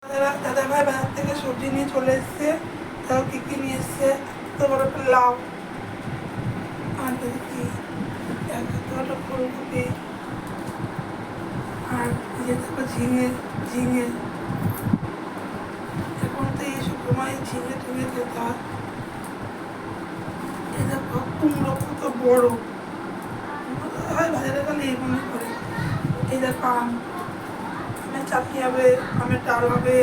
দাদা ভাই বাজার থেকে সবজি নিয়ে চলে এসছে। তাও কী কী নিয়ে এসছে, এত বড় একটা লাউ, আর দেখি এত বড় ফুলকপি, আর যে দেখো ঝিঙে ঝিঙে এখন তো এইসব সময় ঝিঙে টিঙে খেতে হয়। এই দেখো কুমড়ো কত বড়, হয় বাজারে গেলে এই মনে করে। এই দেখো আমের চাটনি হবে, আমের ডাল হবে,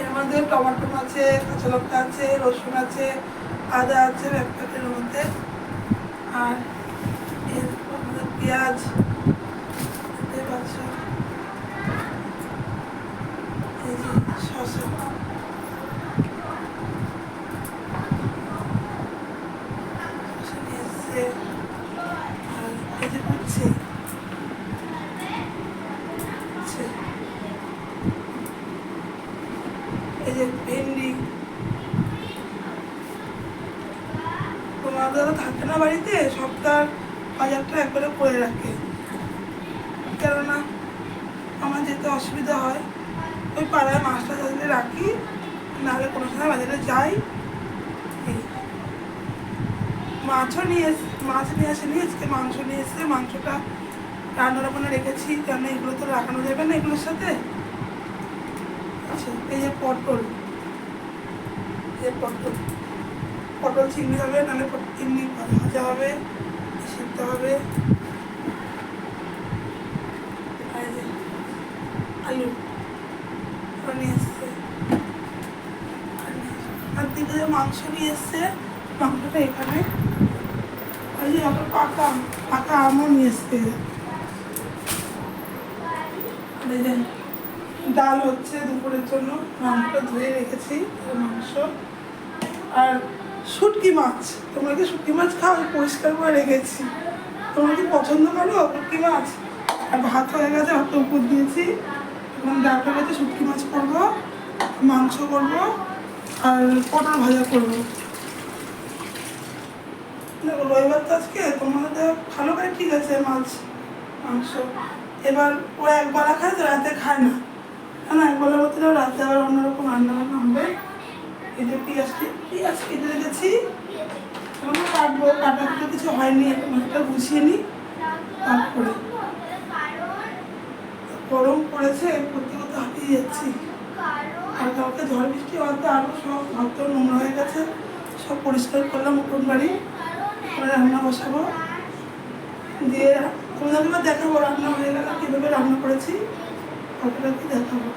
এর মধ্যে টমেটো আছে, কাঁচা লঙ্কা আছে, রসুন আছে, আদা আছে ব্যাগটার মধ্যে, আর এর মধ্যে পেঁয়াজ দেখতে পাচ্ছ, এই যে শসা, নিয়ে এসছে, আর এই যে উচ্ছে, এই যে ভেন্ডি। তোমার দাদা থাকে না বাড়িতে, সপ্তাহ বাজারটা একবারে করে রাখে, কেননা আমার যেতে অসুবিধা হয়। ওই পাড়ায় মাছটা যাতে রাখি, নাহলে কোনো সময় বাজারে যাই। মাছও নিয়ে মাছ নিয়ে আসেনি, আজকে মাংস নিয়ে এসে মাংসটা রান্নার ওখানে রেখেছি, কেন এগুলো তো রাখানো যাবে না এগুলোর সাথে। আচ্ছা, এই যে পটল, পটল পটল চিংড়ি হবে, নাহলে চিংড়ি ভাজা হবে, সিদ্ধ হবে। আর যে আলু নিয়ে এসছে, আর দিকে যে মাংস নিয়ে এসছে, মাংসটা এখানে। ওই যে একটা পাকা আমও নিয়ে এসছে। ডাল হচ্ছে দুপুরের জন্য, মাংসটা ধুয়ে রেখেছি মাংস। আর শুটকি মাছ, তোমরা কি শুটকি মাছ খাও? পরিষ্কার করে রেখেছি। তোমরা কি পছন্দ করো শুটকি মাছ? আর ভাত হয়ে গেছে, ভাতটা উপর দিয়েছি, এবং ডালটা গেছে, শুটকি মাছ করবো, মাংস করবো, আর পটল ভাজা করবো। দেখো রবিবার তো আজকে, তোমাদের ভালো করে ঠিক আছে মাছ মাংস। এবার ও একবেলা খায় তো, রাতে খায় না, কেন একবেলার মধ্যে রাতে আবার অন্যরকম রান্না বান্না হবে। এই যে পেঁয়াজ কেটে রেখেছি, কাটবো, কাটা তো কিছু হয়নি, মাছটা গুছিয়ে নিই। তারপরে গরম পড়েছে, করতে করতে হাঁপিয়ে যাচ্ছি। আর কালকে ঝড় বৃষ্টি হওয়াতে আরও সব ভাত নোংরা হয়ে গেছে, সব পরিষ্কার করলাম উঠোন বাড়ি, করে রান্না বসাবো। দিয়ে তোমাদেরকে দেখাবো রান্না হয়ে গেলে কীভাবে রান্না করেছি, ওটা কি দেখাবো।